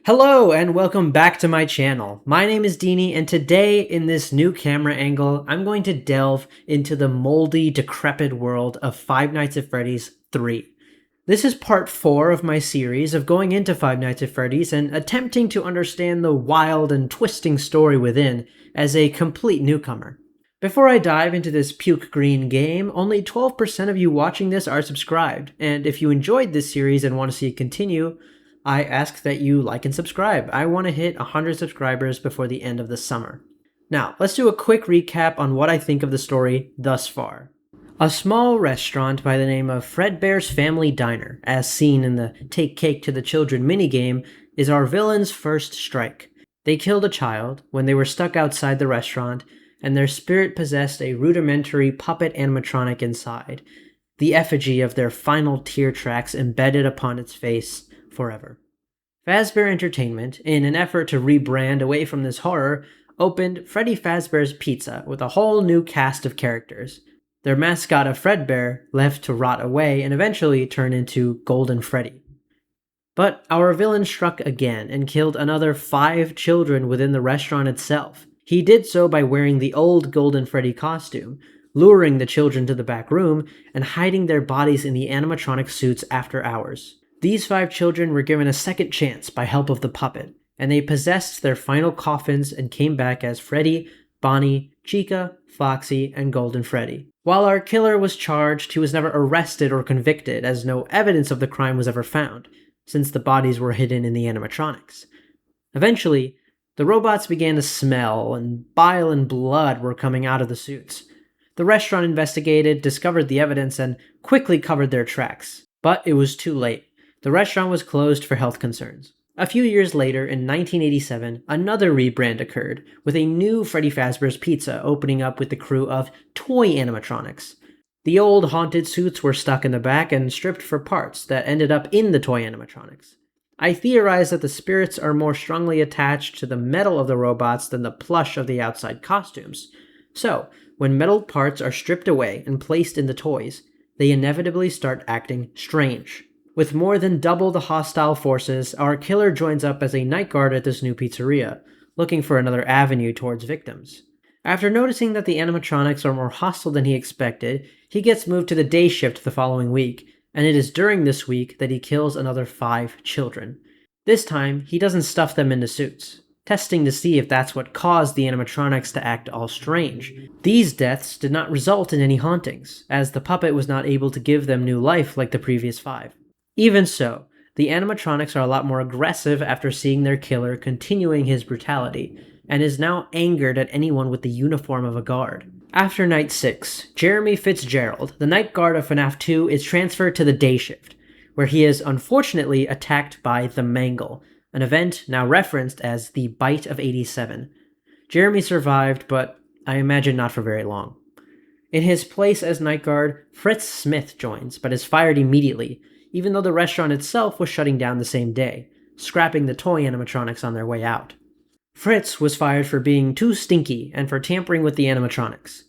Hello and welcome back to my channel. My name is Deanie, and today in this new camera angle, I'm going to delve into the moldy, decrepit world of Five Nights at Freddy's 3. This is part 4 of my series of going into Five Nights at Freddy's and attempting to understand the wild and twisting story within as a complete newcomer. Before I dive into this puke green game, only 12% of you watching this are subscribed, and if you enjoyed this series and want to see it continue, I ask that you like and subscribe. I want to hit 100 subscribers before the end of the summer. Now, let's do a quick recap on what I think of the story thus far. A small restaurant by the name of Fredbear's Family Diner, as seen in the Take Cake to the Children minigame, is our villain's first strike. They killed a child when they were stuck outside the restaurant, and their spirit possessed a rudimentary puppet animatronic inside, the effigy of their final tear tracks embedded upon its face forever. Fazbear Entertainment, in an effort to rebrand away from this horror, opened Freddy Fazbear's Pizza with a whole new cast of characters. Their mascot of Fredbear left to rot away and eventually turn into Golden Freddy. But our villain struck again and killed another 5 children within the restaurant itself. He did so by wearing the old Golden Freddy costume, luring the children to the back room and hiding their bodies in the animatronic suits after hours. These 5 children were given a second chance by help of the puppet, and they possessed their final coffins and came back as Freddy, Bonnie, Chica, Foxy, and Golden Freddy. While our killer was charged, he was never arrested or convicted, as no evidence of the crime was ever found, since the bodies were hidden in the animatronics. Eventually, the robots began to smell, and bile and blood were coming out of the suits. The restaurant investigated, discovered the evidence, and quickly covered their tracks. But it was too late. The restaurant was closed for health concerns. A few years later, in 1987, another rebrand occurred, with a new Freddy Fazbear's Pizza opening up with the crew of toy animatronics. The old haunted suits were stuck in the back and stripped for parts that ended up in the toy animatronics. I theorize that the spirits are more strongly attached to the metal of the robots than the plush of the outside costumes. So, when metal parts are stripped away and placed in the toys, they inevitably start acting strange. With more than double the hostile forces, our killer joins up as a night guard at this new pizzeria, looking for another avenue towards victims. After noticing that the animatronics are more hostile than he expected, he gets moved to the day shift the following week, and it is during this week that he kills another 5 children. This time, he doesn't stuff them into suits, testing to see if that's what caused the animatronics to act all strange. These deaths did not result in any hauntings, as the puppet was not able to give them new life like the previous 5. Even so, the animatronics are a lot more aggressive after seeing their killer continuing his brutality, and is now angered at anyone with the uniform of a guard. After night 6, Jeremy Fitzgerald, the night guard of FNAF 2, is transferred to the day shift, where he is unfortunately attacked by the Mangle, an event now referenced as the Bite of 87. Jeremy survived, but I imagine not for very long. In his place as night guard, Fritz Smith joins, but is fired immediately, even though the restaurant itself was shutting down the same day, scrapping the toy animatronics on their way out. Fritz was fired for being too stinky and for tampering with the animatronics.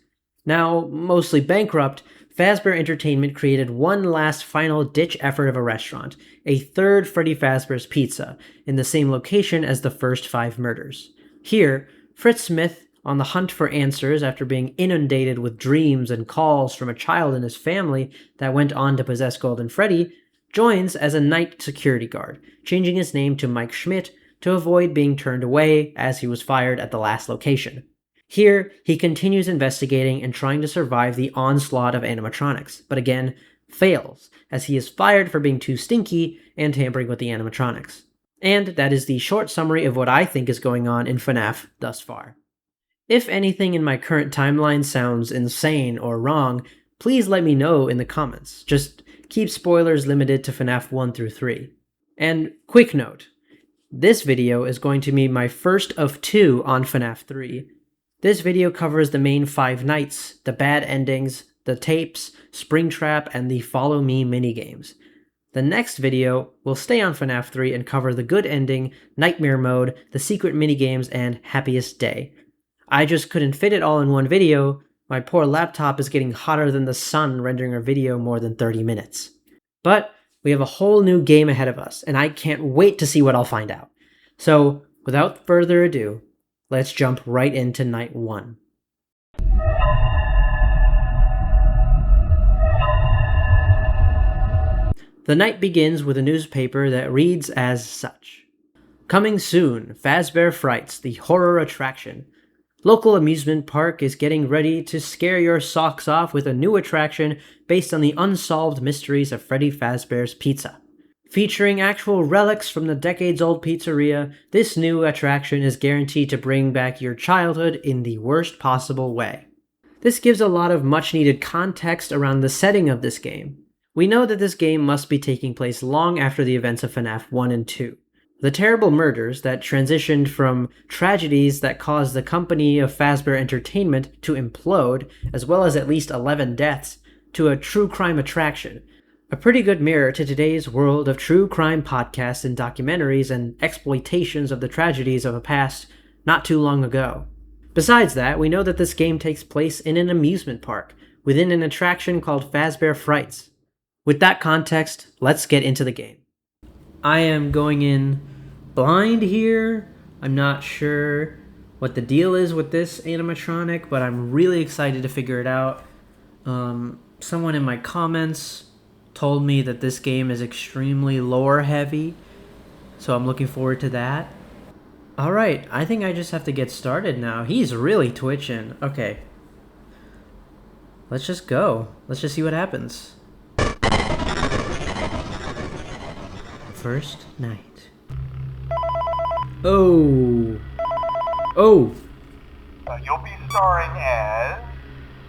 Now, mostly bankrupt, Fazbear Entertainment created one last final ditch effort of a restaurant, a third Freddy Fazbear's Pizza, in the same location as the first 5 murders. Here, Fritz Smith, on the hunt for answers after being inundated with dreams and calls from a child in his family that went on to possess Golden Freddy, joins as a night security guard, changing his name to Mike Schmidt to avoid being turned away as he was fired at the last location. Here, he continues investigating and trying to survive the onslaught of animatronics, but again, fails, as he is fired for being too stinky and tampering with the animatronics. And that is the short summary of what I think is going on in FNAF thus far. If anything in my current timeline sounds insane or wrong, please let me know in the comments. Just keep spoilers limited to FNAF 1 through 3. And quick note, this video is going to be my first of 2 on FNAF 3. This video covers the main 5 nights, the bad endings, the tapes, Springtrap, and the Follow Me minigames. The next video will stay on FNAF 3 and cover the good ending, Nightmare Mode, the secret minigames, and Happiest Day. I just couldn't fit it all in one video. My poor laptop is getting hotter than the sun, rendering a video more than 30 minutes. But We have a whole new game ahead of us, and I can't wait to see what I'll find out. So, without further ado, let's jump right into night 1. The night begins with a newspaper that reads as such. Coming soon, Fazbear Frights, the horror attraction. Local amusement park is getting ready to scare your socks off with a new attraction based on the unsolved mysteries of Freddy Fazbear's Pizza. Featuring actual relics from the decades-old pizzeria, this new attraction is guaranteed to bring back your childhood in the worst possible way. This gives a lot of much-needed context around the setting of this game. We know that this game must be taking place long after the events of FNAF 1 and 2. The terrible murders that transitioned from tragedies that caused the company of Fazbear Entertainment to implode, as well as at least 11 deaths, to a true crime attraction. A pretty good mirror to today's world of true crime podcasts and documentaries and exploitations of the tragedies of a past not too long ago. Besides that, we know that this game takes place in an amusement park, within an attraction called Fazbear Frights. With that context, let's get into the game. I am going in blind here. I'm not sure what the deal is with this animatronic, but I'm really excited to figure it out. Someone in my comments told me that this game is extremely lore heavy, so I'm looking forward to that. Alright, I think I just have to get started now. He's really twitching. Okay. Let's just go. Let's just see what happens. First night. Oh. Oh. You'll be starring as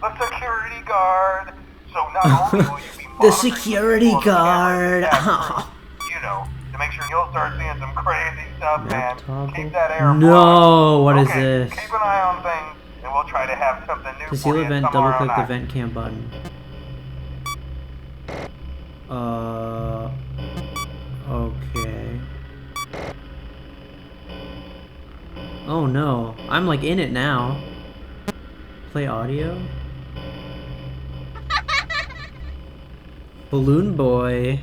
the security guard. So not only will you be The security guard. You know, to make sure you'll start seeing some crazy stuff, man. Keep that air. No, what is okay, this? Keep an eye on things, and we'll try to have something new To for seal you event, tomorrow double click the night. vent cam button. Okay. Oh no, I'm like in it now. Play audio? Balloon Boy.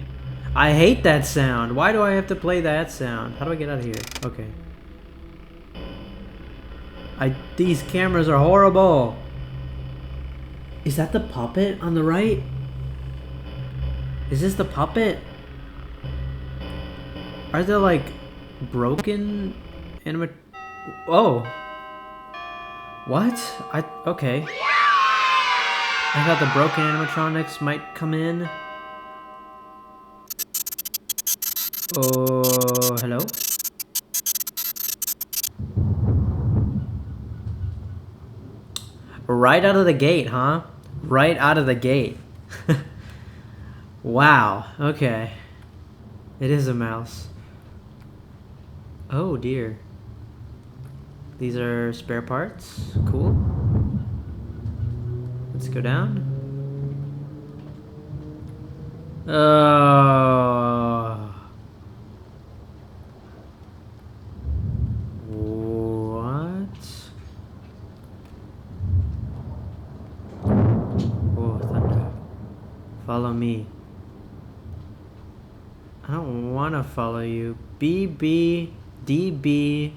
I hate that sound. Why do I have to play that sound? How do I get out of here? Okay. These cameras are horrible. Is that the puppet on the right? Is this the puppet? Are there like broken Oh. What? Okay. I thought the broken animatronics might come in. Oh, hello? Right out of the gate, huh? Right out of the gate. Wow, okay. It is a mouse. Oh dear. These are spare parts. Cool. Let's go down. What? Oh, thunder. Follow me. I don't want to follow you. BB, DB,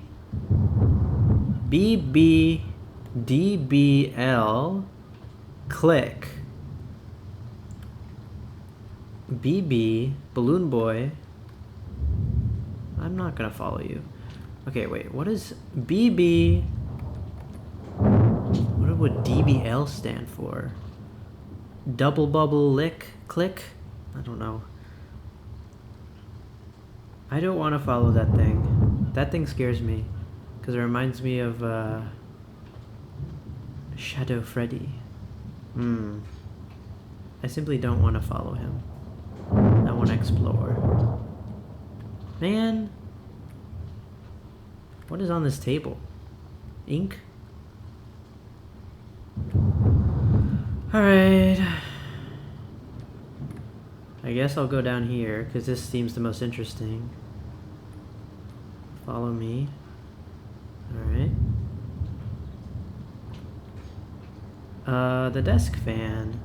BB, DBL, click. BB, Balloon Boy. I'm not gonna follow you. Okay, wait, what is BB? What would DBL stand for? Double bubble lick, click? I don't know. I don't want to follow that thing. That thing scares me. Because it reminds me of, Shadow Freddy. I simply don't want to follow him. I want to explore. Man! What is on this table? Ink? Alright. I guess I'll go down here, because this seems the most interesting. Follow me. Alright. The desk fan.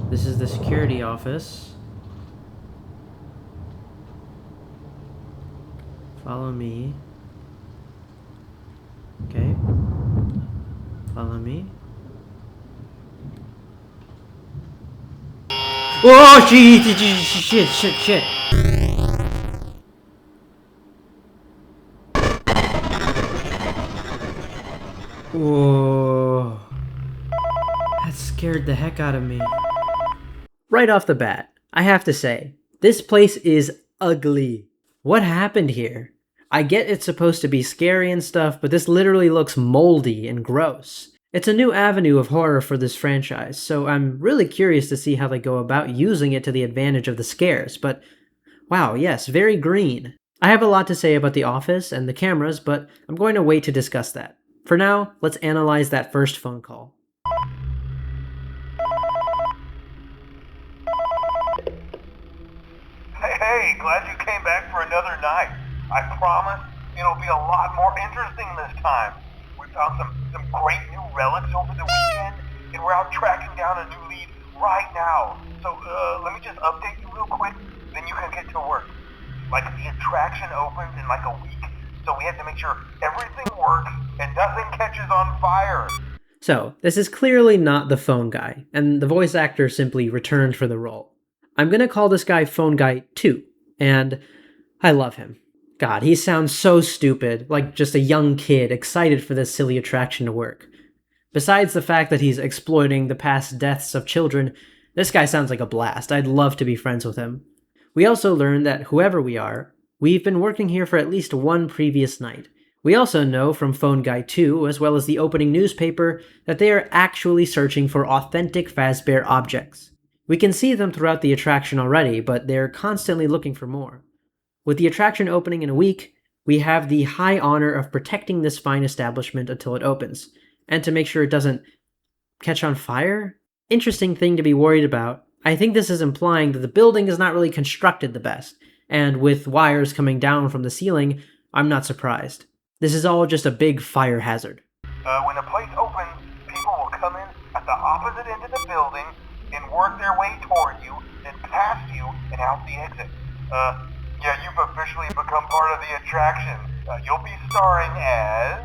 This is the security office. Follow me. Okay. Follow me. Oh, shit. Whoa. That scared the heck out of me. Right off the bat, I have to say, this place is ugly. What happened here? I get it's supposed to be scary and stuff, but this literally looks moldy and gross. It's a new avenue of horror for this franchise, so I'm really curious to see how they go about using it to the advantage of the scares, but wow, yes, very green. I have a lot to say about the office and the cameras, but I'm going to wait to discuss that. For now, let's analyze that first phone call. Hey, glad you came back for another night. I promise it'll be a lot more interesting this time. We found some great new relics over the weekend, and we're out tracking down a new lead right now. So, let me just update you real quick, then you can get to work. Like, the attraction opens in like a week, so we have to make sure everything works and nothing catches on fire. So, this is clearly not the phone guy, and the voice actor simply returned for the role. I'm gonna call this guy Phone Guy 2, and I love him. God, he sounds so stupid, like just a young kid excited for this silly attraction to work. Besides the fact that he's exploiting the past deaths of children, this guy sounds like a blast. I'd love to be friends with him. We also learned that whoever we are, we've been working here for at least one previous night. We also know from Phone Guy 2, as well as the opening newspaper, that they are actually searching for authentic Fazbear objects. We can see them throughout the attraction already, but they're constantly looking for more. With the attraction opening in a week, we have the high honor of protecting this fine establishment until it opens, and to make sure it doesn't catch on fire? Interesting thing to be worried about. I think this is implying that the building is not really constructed the best, and with wires coming down from the ceiling, I'm not surprised. This is all just a big fire hazard. When the place opens, people will come in at the opposite end of the building and work their way toward you, then past you and out the exit. Yeah, you've officially become part of the attraction. You'll be starring as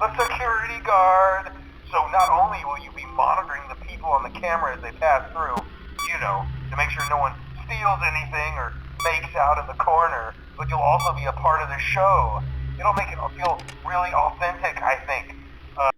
the security guard. So not only will you be monitoring the people on the camera as they pass through, to make sure no one steals anything or makes out in the corner, but you'll also be a part of the show. It'll make it feel really authentic, I think.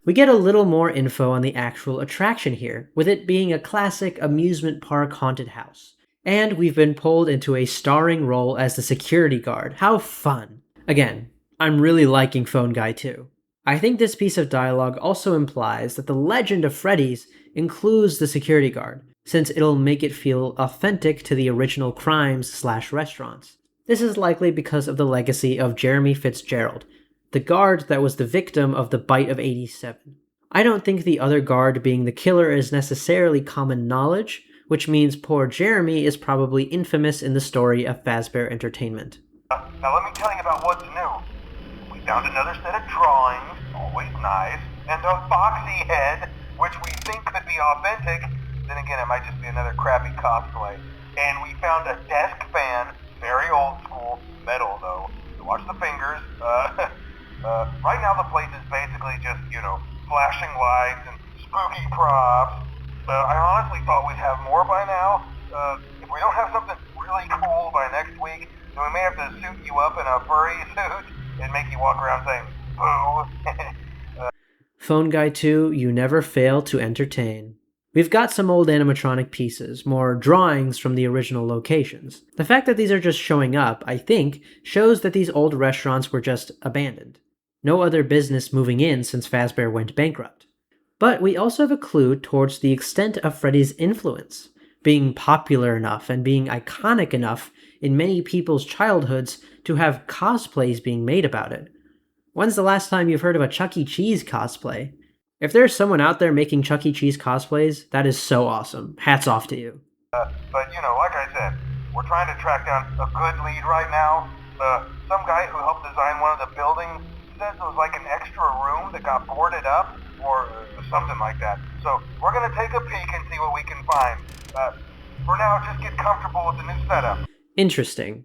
We get a little more info on the actual attraction here, with it being a classic amusement park haunted house. And we've been pulled into a starring role as the security guard. How fun! Again, I'm really liking Phone Guy 2. I think this piece of dialogue also implies that the legend of Freddy's includes the security guard, since it'll make it feel authentic to the original crimes/restaurants. This is likely because of the legacy of Jeremy Fitzgerald, the guard that was the victim of the bite of 87. I don't think the other guard being the killer is necessarily common knowledge, which means poor Jeremy is probably infamous in the story of Fazbear Entertainment. Now let me tell you about what's new. We found another set of drawings, always nice, and a foxy head, which we think could be authentic. Then again, it might just be another crappy cosplay. And we found a desk fan, very old school, metal though. So watch the fingers. Right now the place is basically just, flashing lights and spooky props. I honestly thought we'd have more by now. If we don't have something really cool by next week, then we may have to suit you up in a furry suit and make you walk around saying, boo. Phone Guy 2, you never fail to entertain. We've got some old animatronic pieces, more drawings from the original locations. The fact that these are just showing up, I think, shows that these old restaurants were just abandoned. No other business moving in since Fazbear went bankrupt. But we also have a clue towards the extent of Freddy's influence, being popular enough and being iconic enough in many people's childhoods to have cosplays being made about it. When's the last time you've heard of a Chuck E. Cheese cosplay? If there's someone out there making Chuck E. Cheese cosplays, that is so awesome. Hats off to you. But like I said, we're trying to track down a good lead right now. Some guy who helped design one of the buildings says it was like an extra room that got boarded up, or something like that. So we're gonna take a peek and see what we can find. For now, just get comfortable with the new setup. Interesting.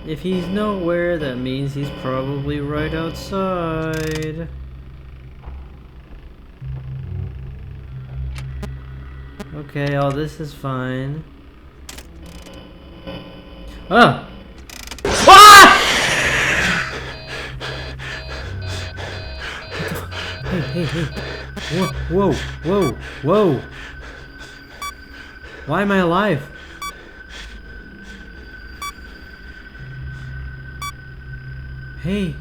If he's nowhere, that means he's probably right outside. Okay, all this is fine. Ah! Ah! Hey, hey, hey. Whoa, whoa, whoa, whoa. Why am I alive? Hey.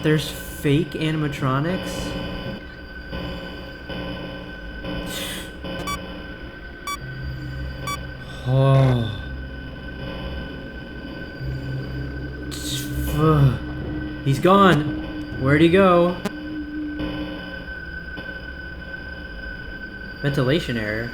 There's fake animatronics? Oh. He's gone. Where'd he go? Ventilation error.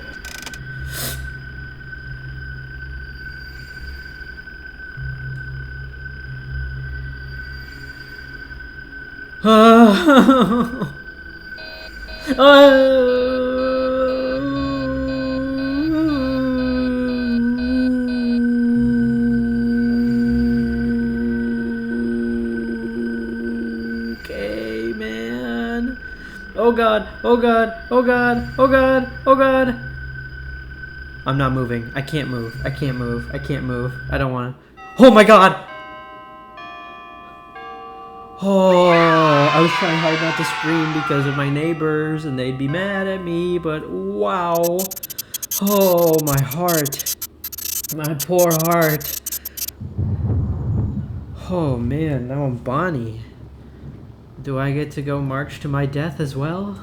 Okay, man. Oh god, oh god, oh god, oh god, oh god. I'm not moving. I can't move. I can't move. I can't move. I don't want to. Oh my god! Oh, I was trying hard not to scream because of my neighbors and they'd be mad at me, but wow. Oh, my heart. My poor heart. Oh man, now I'm Bonnie. Do I get to go march to my death as well?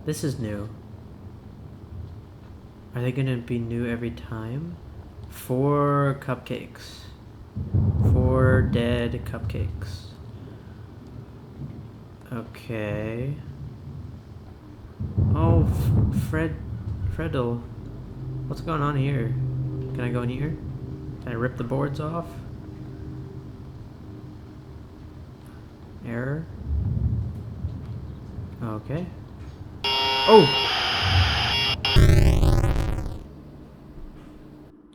This is new. Are they gonna be new every time? 4 cupcakes. 4 dead cupcakes. Okay. Oh, Freddle. What's going on here? Can I go in here? Can I rip the boards off? Error? Okay. Oh!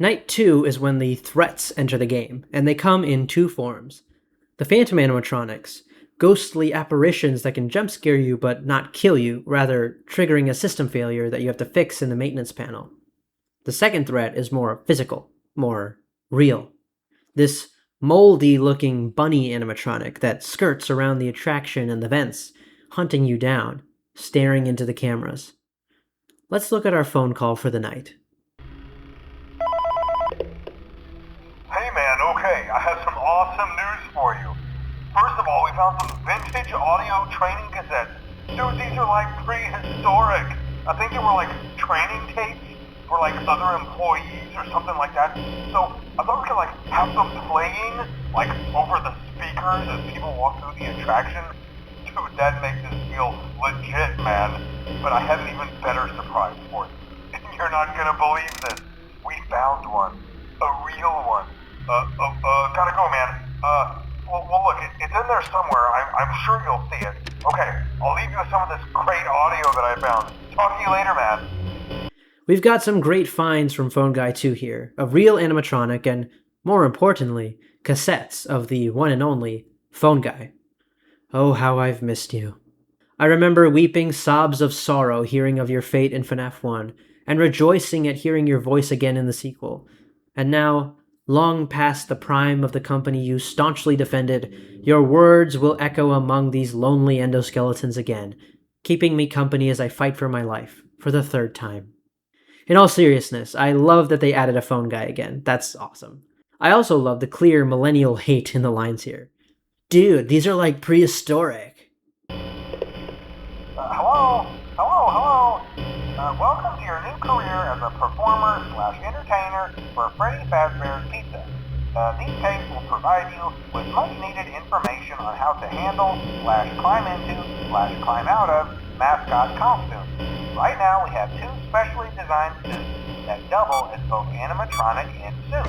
Night 2 is when the threats enter the game, and they come in 2 forms. The Phantom animatronics, ghostly apparitions that can jump scare you but not kill you, rather triggering a system failure that you have to fix in the maintenance panel. The second threat is more physical, more real. This moldy-looking bunny animatronic that skirts around the attraction and the vents, hunting you down, staring into the cameras. Let's look at our phone call for the night. Hey man, okay, I have some awesome news for you. First of all, we found some vintage audio training cassettes. Dude, these are like prehistoric. I think they were like training tapes for like other employees or something like that. So I thought we could like have them playing like over the speakers as people walk through the attraction. Dude, that makes us feel legit, man. But I have an even better surprise for you. You're not gonna believe this. We found one. A real one. Gotta go, man. Well look, it's in there somewhere. I'm sure you'll see it. Okay, I'll leave you with some of this great audio that I found. Talk to you later, man. We've got some great finds from Phone Guy 2 here, a real animatronic and, more importantly, cassettes of the one and only Phone Guy. Oh, how I've missed you. I remember weeping sobs of sorrow hearing of your fate in FNAF 1, and rejoicing at hearing your voice again in the sequel. And now, long past the prime of the company you staunchly defended, your words will echo among these lonely endoskeletons again, keeping me company as I fight for my life, for the 3rd time. In all seriousness, I love that they added a Phone Guy again. That's awesome. I also love the clear millennial hate in the lines here. Dude, these are like prehistoric. Hello. Welcome to your new career as a performer/entertainer for Freddy Fazbear's Pizza. These tapes will provide you with much-needed information on how to handle/climb into/climb out of mascot costumes. Right now, we have 2 specially designed suits that double as both animatronic and suit.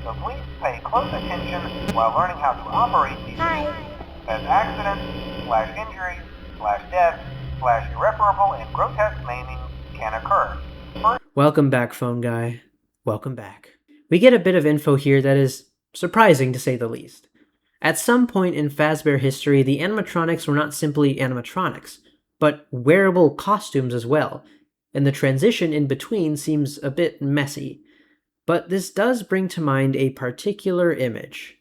So please pay close attention while learning how to operate these suits, as accidents/injuries/deaths irreparable and grotesque maiming can occur. Welcome back, phone guy. Welcome back. We get a bit of info here that is surprising to say the least. At some point in Fazbear history, the animatronics were not simply animatronics, but wearable costumes as well, and the transition in between seems a bit messy. But this does bring to mind a particular image: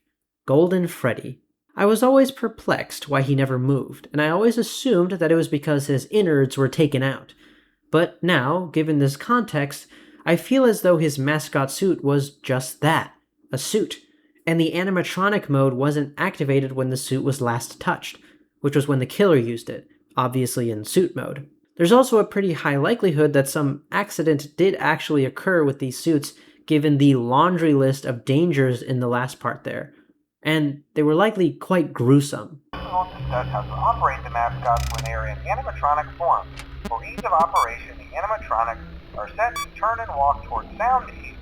Golden Freddy. I was always perplexed why he never moved, and I always assumed that it was because his innards were taken out. But now, given this context, I feel as though his mascot suit was just that, a suit, and the animatronic mode wasn't activated when the suit was last touched, which was when the killer used it, obviously in suit mode. There's also a pretty high likelihood that some accident did actually occur with these suits, given the laundry list of dangers in the last part there, and they were likely quite gruesome. We'll discuss how to operate the mascots when they are in animatronic form. For ease of operation, the animatronics are set to turn and walk towards sound cues.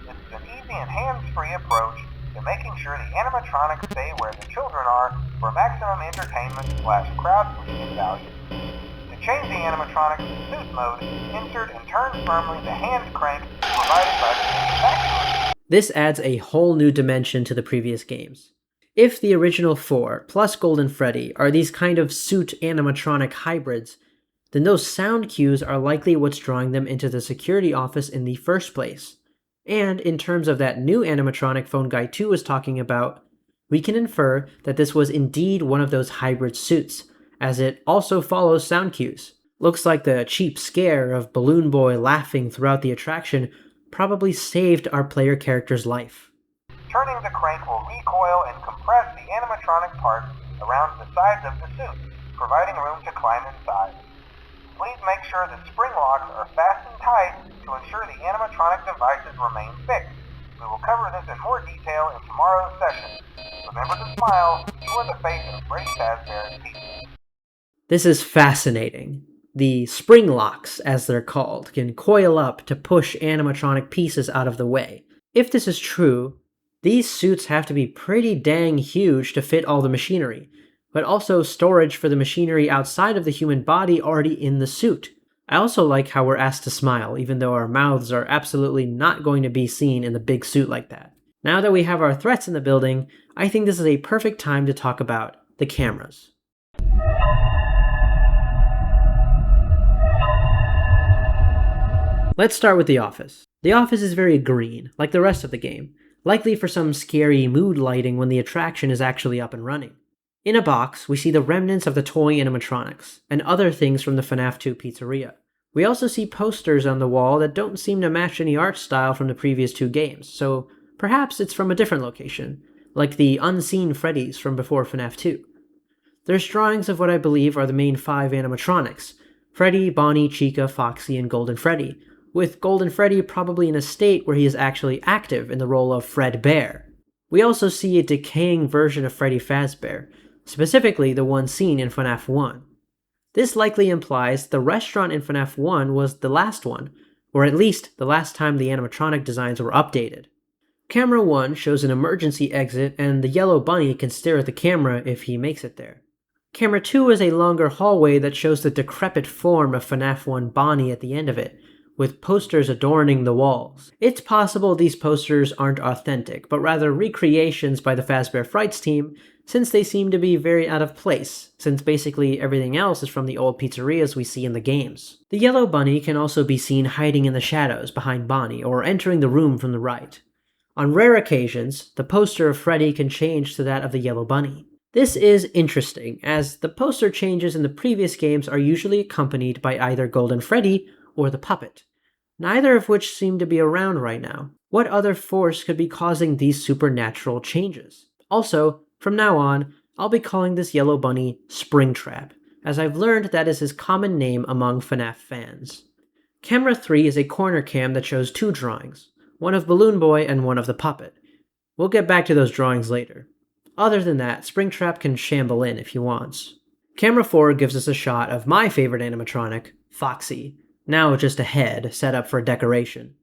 This is an easy and hands-free approach to making sure the animatronics stay where the children are for maximum entertainment / crowd-pleasing value. To change the animatronics to suit mode, insert and turn firmly the hand crank provided by the manufacturer. This adds a whole new dimension to the previous games. If the original 4 plus Golden Freddy are these kind of suit animatronic hybrids, then those sound cues are likely what's drawing them into the security office in the first place. And in terms of that new animatronic Phone Guy 2 was talking about, we can infer that this was indeed one of those hybrid suits, as it also follows sound cues. Looks like the cheap scare of Balloon Boy laughing throughout the attraction probably saved our player character's life. Turning the crank will recoil and compress the animatronic parts around the sides of the suit, providing room to climb inside. Please make sure the spring locks are fastened tight to ensure the animatronic devices remain fixed. We will cover this in more detail in tomorrow's session. Remember to smile, you are the face of Freddy Fazbear's Pieces. This is fascinating. The spring locks, as they're called, can coil up to push animatronic pieces out of the way. If this is true, these suits have to be pretty dang huge to fit all the machinery, but also storage for the machinery outside of the human body already in the suit. I also like how we're asked to smile, even though our mouths are absolutely not going to be seen in the big suit like that. Now that we have our threats in the building, I think this is a perfect time to talk about the cameras. Let's start with the office. The office is very green, like the rest of the game, likely for some scary mood lighting when the attraction is actually up and running. In a box, we see the remnants of the toy animatronics, and other things from the FNAF 2 pizzeria. We also see posters on the wall that don't seem to match any art style from the previous 2 games, so perhaps it's from a different location, like the Unseen Freddys from before FNAF 2. There's drawings of what I believe are the main 5 animatronics: Freddy, Bonnie, Chica, Foxy, and Golden Freddy, with Golden Freddy probably in a state where he is actually active in the role of Fred Bear. We also see a decaying version of Freddy Fazbear, specifically the one seen in FNAF 1. This likely implies the restaurant in FNAF 1 was the last one, or at least the last time the animatronic designs were updated. Camera 1 shows an emergency exit, and the yellow bunny can stare at the camera if he makes it there. Camera 2 is a longer hallway that shows the decrepit form of FNAF 1 Bonnie at the end of it, with posters adorning the walls. It's possible these posters aren't authentic, but rather recreations by the Fazbear Frights team, since they seem to be very out of place, since basically everything else is from the old pizzerias we see in the games. The yellow bunny can also be seen hiding in the shadows behind Bonnie, or entering the room from the right. On rare occasions, the poster of Freddy can change to that of the yellow bunny. This is interesting, as the poster changes in the previous games are usually accompanied by either Golden Freddy or the puppet, neither of which seem to be around right now. What other force could be causing these supernatural changes? Also, from now on, I'll be calling this yellow bunny Springtrap, as I've learned that is his common name among FNAF fans. Camera 3 is a corner cam that shows 2 drawings, one of Balloon Boy and one of the puppet. We'll get back to those drawings later. Other than that, Springtrap can shamble in if he wants. Camera 4 gives us a shot of my favorite animatronic, Foxy, now just a head set up for decoration.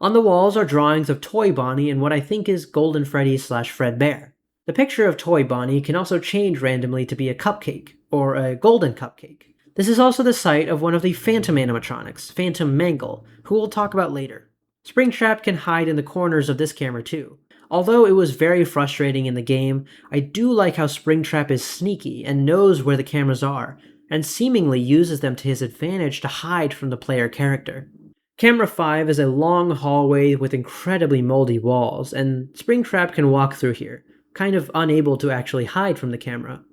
On the walls are drawings of Toy Bonnie and what I think is Golden Freddy / Fred Bear. The picture of Toy Bonnie can also change randomly to be a cupcake, or a golden cupcake, This is also the site of one of the Phantom animatronics, Phantom Mangle, who we'll talk about later. Springtrap can hide in the corners of this camera too. Although it was very frustrating in the game, I do like how Springtrap is sneaky and knows where the cameras are, and seemingly uses them to his advantage to hide from the player character. Camera 5 is a long hallway with incredibly moldy walls, and Springtrap can walk through here, kind of unable to actually hide from the camera.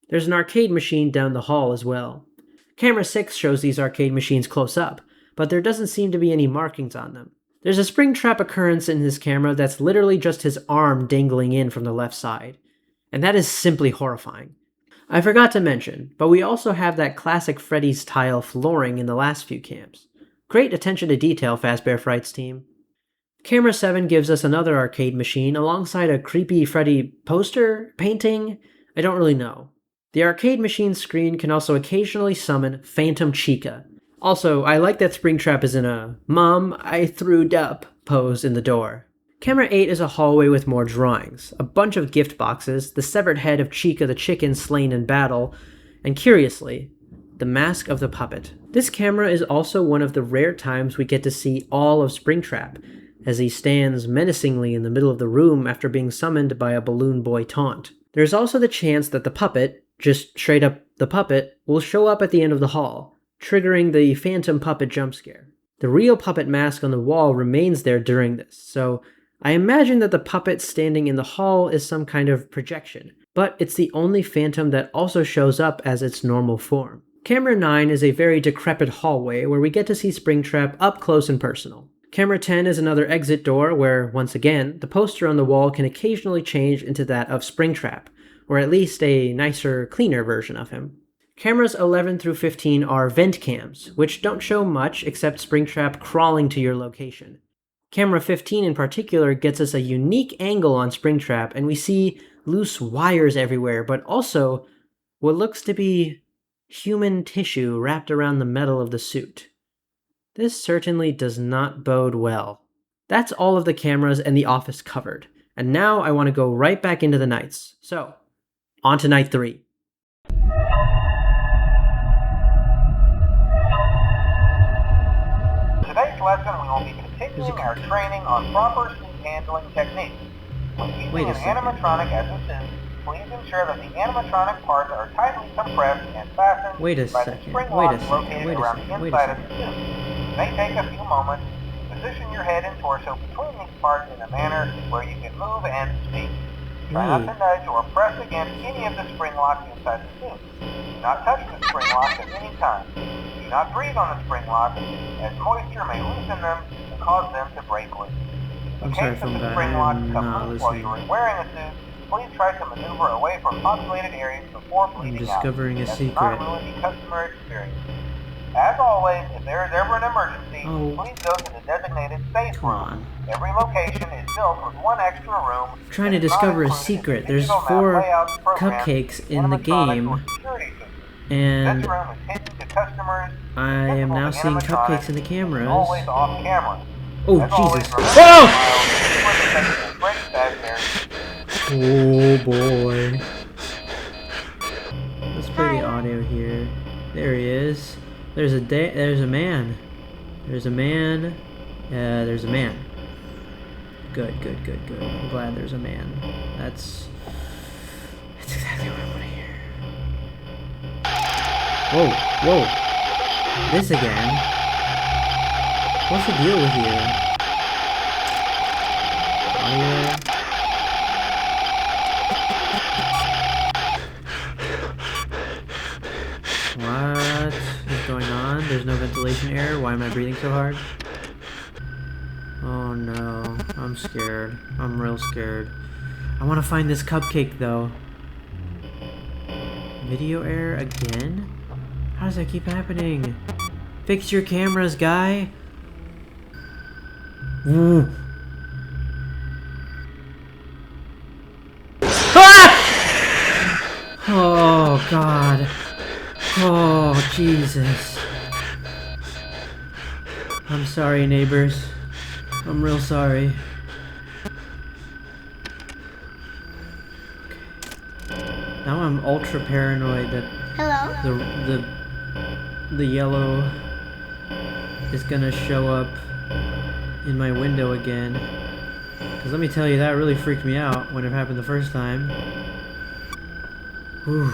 There's an arcade machine down the hall as well. Camera 6 shows these arcade machines close up, but there doesn't seem to be any markings on them. There's a Springtrap occurrence in this camera that's literally just his arm dangling in from the left side, and that is simply horrifying. I forgot to mention, but we also have that classic Freddy's tile flooring in the last few cams. Great attention to detail, Fazbear Frights team. Camera 7 gives us another arcade machine alongside a creepy Freddy poster, painting, I don't really know. The arcade machine screen can also occasionally summon Phantom Chica. Also, I like that Springtrap is in a "Mom, I threwed up" pose in the door. Camera 8 is a hallway with more drawings, a bunch of gift boxes, the severed head of Chica the chicken slain in battle, and curiously, the mask of the puppet. This camera is also one of the rare times we get to see all of Springtrap, as he stands menacingly in the middle of the room after being summoned by a Balloon Boy taunt. There's also the chance that the puppet, just straight up the puppet, will show up at the end of the hall, triggering the Phantom Puppet jump scare. The real puppet mask on the wall remains there during this, so I imagine that the puppet standing in the hall is some kind of projection, but it's the only Phantom that also shows up as its normal form. Camera 9 is a very decrepit hallway where we get to see Springtrap up close and personal. Camera 10 is another exit door where, once again, the poster on the wall can occasionally change into that of Springtrap, or at least a nicer, cleaner version of him. Cameras 11 through 15 are vent cams, which don't show much except Springtrap crawling to your location. Camera 15 in particular gets us a unique angle on Springtrap, and we see loose wires everywhere, but also what looks to be human tissue wrapped around the metal of the suit. This certainly does not bode well. That's all of the cameras and the office covered, and now I want to go right back into the nights. So, on to night 3. Today's lesson, we will be continuing our training on proper suit handling techniques. When using an animatronic as a suit, please ensure that the animatronic parts are tightly compressed and fastened by the spring locks located around the inside of the suit. It may take a few moments. Position your head and torso between these parts in a manner where you can move and speak. Try not to nudge or press against any of the spring locks inside the suit. Do not touch the spring locks at any time. Do not breathe on the spring locks, as moisture may loosen them and cause them to break loose. In case of the spring locks come loose while you are wearing a suit, please try to maneuver away from populated areas before bleeding out. That does not ruin the customer experience. As always, if there is ever an emergency, please go to the designated safe room. Every location is built with one extra room. I'm trying to discover a secret. There's 4 cupcakes in the game, and I am now seeing cupcakes in the cameras. Always off camera. Oh, Jesus. Whoa! Oh, boy. Let's play the audio here. There he is. There's a man. There's a man. There's a man. Good. I'm glad there's a man. That's exactly what I want to hear. Whoa. This again. What's the deal with you? Audio. What is going on? There's no ventilation air. Why am I breathing so hard? Oh no. I'm scared. I'm real scared. I want to find this cupcake though. Video error again? How does that keep happening? Fix your cameras, guy. Ooh. Ah! Oh God. Oh Jesus. I'm sorry, neighbors. I'm real sorry. Okay. Now I'm ultra paranoid that the the yellow is gonna show up in my window again. Because let me tell you, that really freaked me out when it happened the first time. Whew.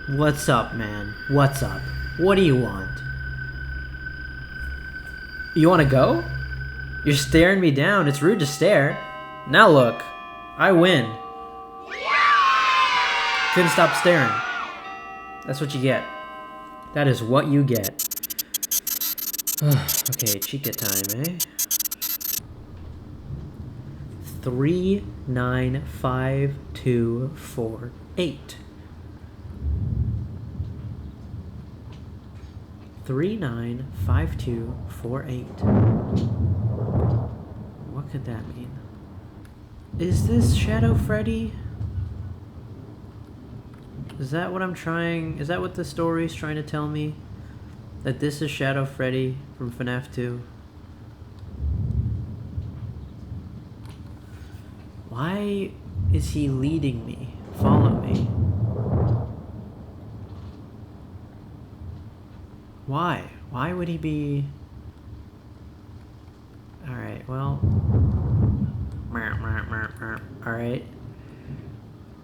What's up, man? What's up? What do you want? You want to go? You're staring me down. It's rude to stare. Now look, I win. Couldn't stop staring. That's what you get. That is what you get. Okay, chica time, eh? 395248. 395248. What could that mean? Is this Shadow Freddy? Is that what I'm trying? Is that what the story's trying to tell me? That this is Shadow Freddy from FNAF 2? Why is he leading me? Follow me. Why? Why would he be... Alright, well... Alright.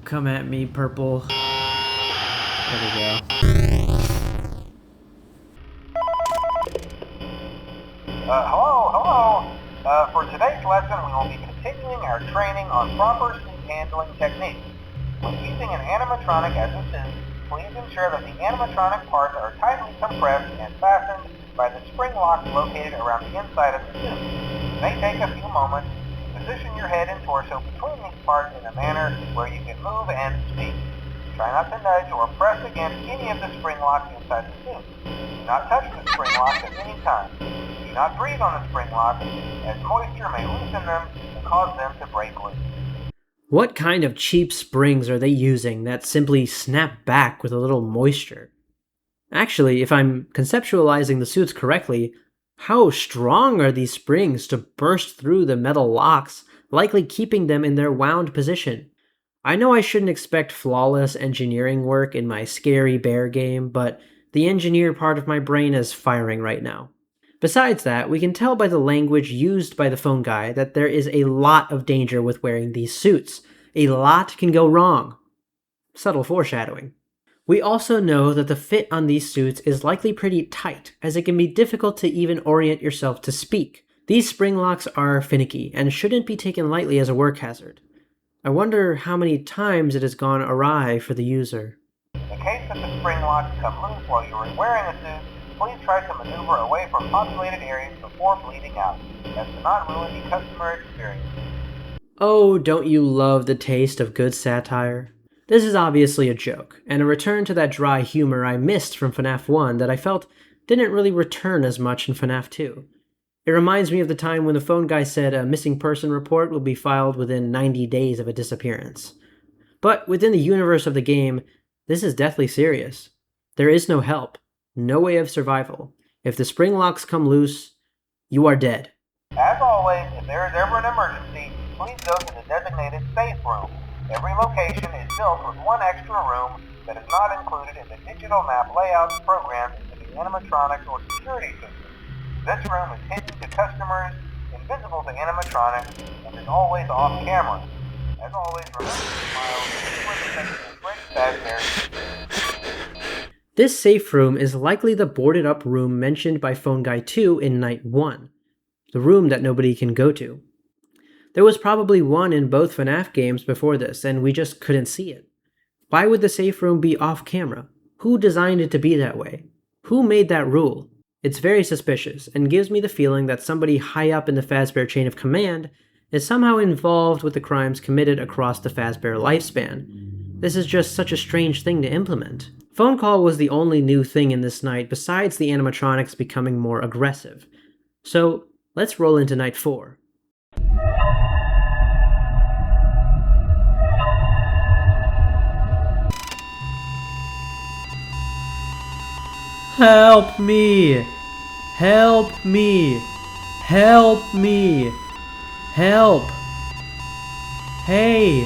Come at me, purple. There we go. Hello. For today's lesson, we will be continuing our training on proper suit handling techniques. When using an animatronic as a suit, please ensure that the animatronic parts are tightly compressed and fastened by the spring locks located around the inside of the suit. It may take a few moments to position your head and torso between these parts in a manner where you can move and speak. Try not to nudge or press against any of the spring locks inside the suit. Do not touch the spring locks at any time. Do not breathe on the spring locks, as moisture may loosen them and cause them to break loose. What kind of cheap springs are they using that simply snap back with a little moisture? Actually, if I'm conceptualizing the suits correctly, how strong are these springs to burst through the metal locks, likely keeping them in their wound position? I know I shouldn't expect flawless engineering work in my scary bear game, but the engineer part of my brain is firing right now. Besides that, we can tell by the language used by the phone guy that there is a lot of danger with wearing these suits. A lot can go wrong. Subtle foreshadowing. We also know that the fit on these suits is likely pretty tight, as it can be difficult to even orient yourself to speak. These spring locks are finicky and shouldn't be taken lightly as a work hazard. I wonder how many times it has gone awry for the user. In the case that the spring locks come loose while you are wearing a suit, please try to maneuver away from populated areas before bleeding out, as to not ruin the customer experience. Oh, don't you love the taste of good satire? This is obviously a joke, and a return to that dry humor I missed from FNAF 1 that I felt didn't really return as much in FNAF 2. It reminds me of the time when the phone guy said a missing person report will be filed within 90 days of a disappearance. But within the universe of the game, this is deathly serious. There is no help. No way of survival. If the spring locks come loose, you are dead. As always, if there is ever an emergency, please go to the designated safe room. Every location is built with one extra room that is not included in the digital map layouts programmed into the animatronics or security system. This room is hidden to customers, invisible to animatronics, and is always off camera. As always, remember to smile when detecting a great fazbear. This safe room is likely the boarded up room mentioned by Phone Guy 2 in Night 1. The room that nobody can go to. There was probably one in both FNAF games before this, and we just couldn't see it. Why would the safe room be off camera? Who designed it to be that way? Who made that rule? It's very suspicious, and gives me the feeling that somebody high up in the Fazbear chain of command is somehow involved with the crimes committed across the Fazbear lifespan. This is just such a strange thing to implement. Phone call was the only new thing in this night besides the animatronics becoming more aggressive. So, let's roll into Night 4. Help me! Help me! Help me! Help! Hey!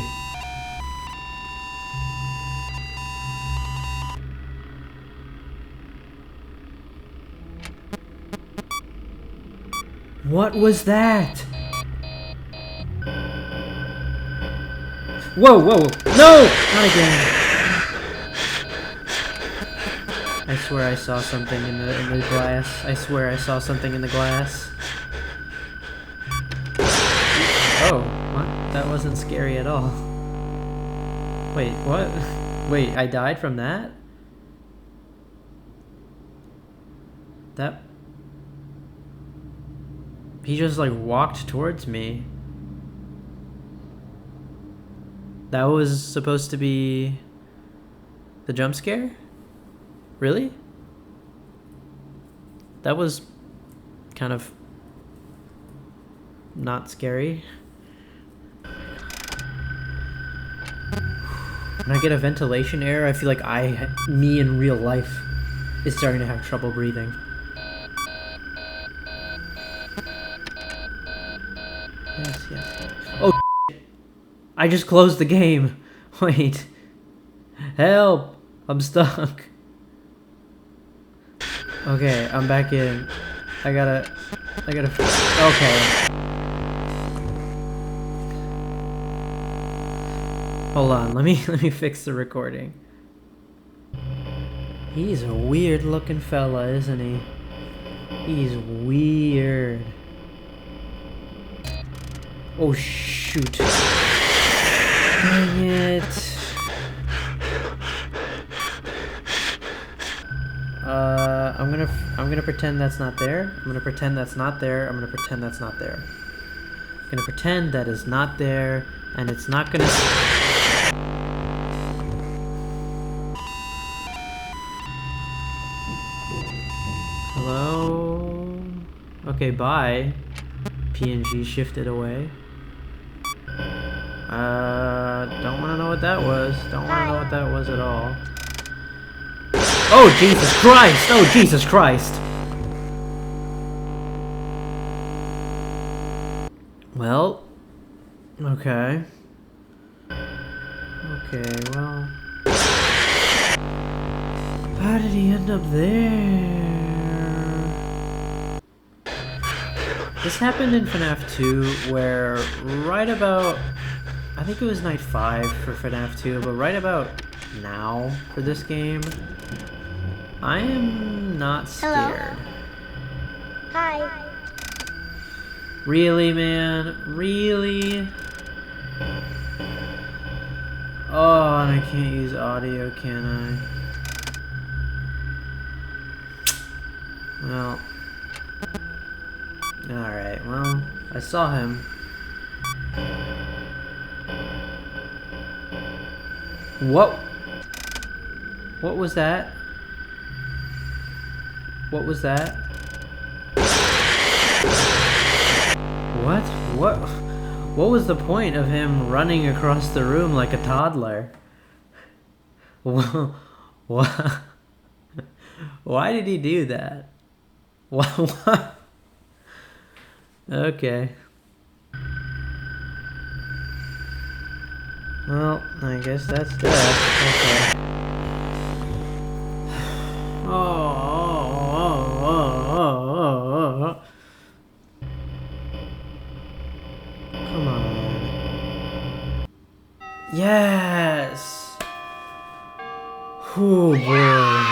What was that? Whoa, whoa, no! Not again. I swear I saw something in the glass. I swear I saw something in the glass. Oh, what? That wasn't scary at all. Wait, what? Wait, I died from that? That... He just like walked towards me. That was supposed to be the jump scare? Really? That was kind of not scary. When I get a ventilation error, I feel like me in real life is starting to have trouble breathing. Yes, yes. Oh, I just closed the game. Wait. Help! I'm stuck. Okay, I'm back in. I gotta... Okay. Hold on, let me fix the recording. He's a weird looking fella, isn't he? He's weird. Oh shoot. Dang it. I'm gonna pretend that's not there. I'm gonna pretend that's not there. I'm gonna pretend that's not there. I'm gonna pretend that is not there, and it's not gonna... Hello? Okay, bye. PNG shifted away. Don't wanna know what that was. Don't wanna know what that was at all. Oh, Jesus Christ! Oh, Jesus Christ! Well... Okay. Okay, well... How did he end up there? This happened in FNAF 2, where right about... I think it was night 5 for FNAF 2, but right about now for this game, I am not scared. Hello. Hi. Really, man? Really? Oh, and I can't use audio, can I? Well... Alright, well, I saw him. What? What was that? What was that? What? What was the point of him running across the room like a toddler? What? Why did he do that? What? Okay. Well, I guess that's that. Okay. Oh. Come on. Yes! Oh boy.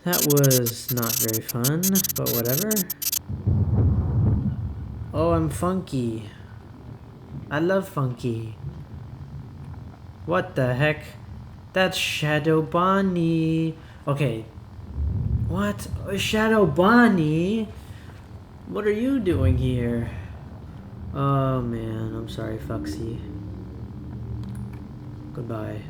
That was not very fun, but whatever. Oh, I'm funky. I love funky. What the heck? That's Shadow Bonnie. Okay. What? Shadow Bonnie? What are you doing here? Oh man, I'm sorry, Foxy. Goodbye.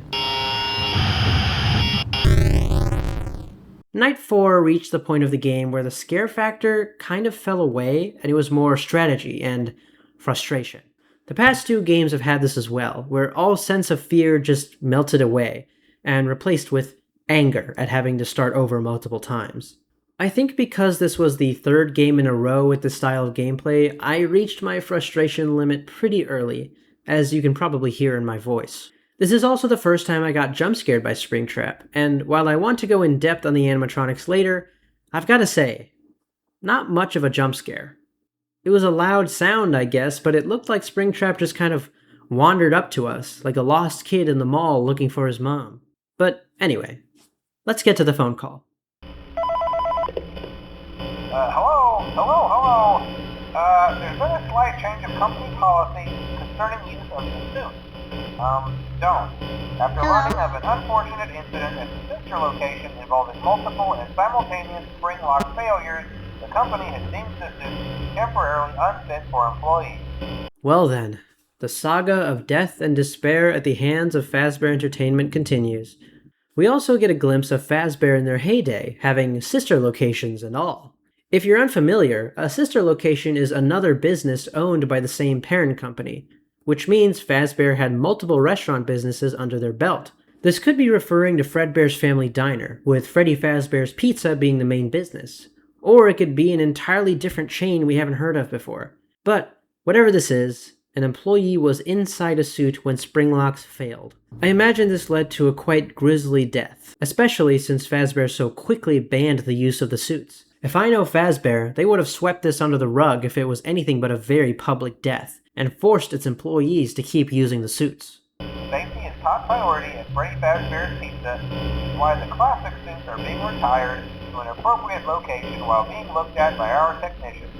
Night 4 reached the point of the game where the scare factor kind of fell away and it was more strategy and frustration. The past two games have had this as well, where all sense of fear just melted away and replaced with anger at having to start over multiple times. I think because this was the third game in a row with this style of gameplay, I reached my frustration limit pretty early, as you can probably hear in my voice. This is also the first time I got jump scared by Springtrap, and while I want to go in depth on the animatronics later, I've gotta say, not much of a jump scare. It was a loud sound, I guess, but it looked like Springtrap just kind of wandered up to us, like a lost kid in the mall looking for his mom. But anyway, let's get to the phone call. Hello. There's been a slight change of company policy concerning use of the suit. Don't. After learning of an unfortunate incident at the sister location involving multiple and simultaneous spring lock failures, the company has deemed the suit temporarily unfit for employees. Well then, the saga of death and despair at the hands of Fazbear Entertainment continues. We also get a glimpse of Fazbear in their heyday, having sister locations and all. If you're unfamiliar, a sister location is another business owned by the same parent company, which means Fazbear had multiple restaurant businesses under their belt. This could be referring to Fredbear's Family Diner, with Freddy Fazbear's Pizza being the main business. Or it could be an entirely different chain we haven't heard of before. But whatever this is, an employee was inside a suit when spring locks failed. I imagine this led to a quite grisly death, especially since Fazbear so quickly banned the use of the suits. If I know Fazbear, they would have swept this under the rug if it was anything but a very public death, and forced its employees to keep using the suits. Safety is top priority at Freddy Fazbear's Pizza, which is why the classic suits are being retired to an appropriate location while being looked at by our technicians.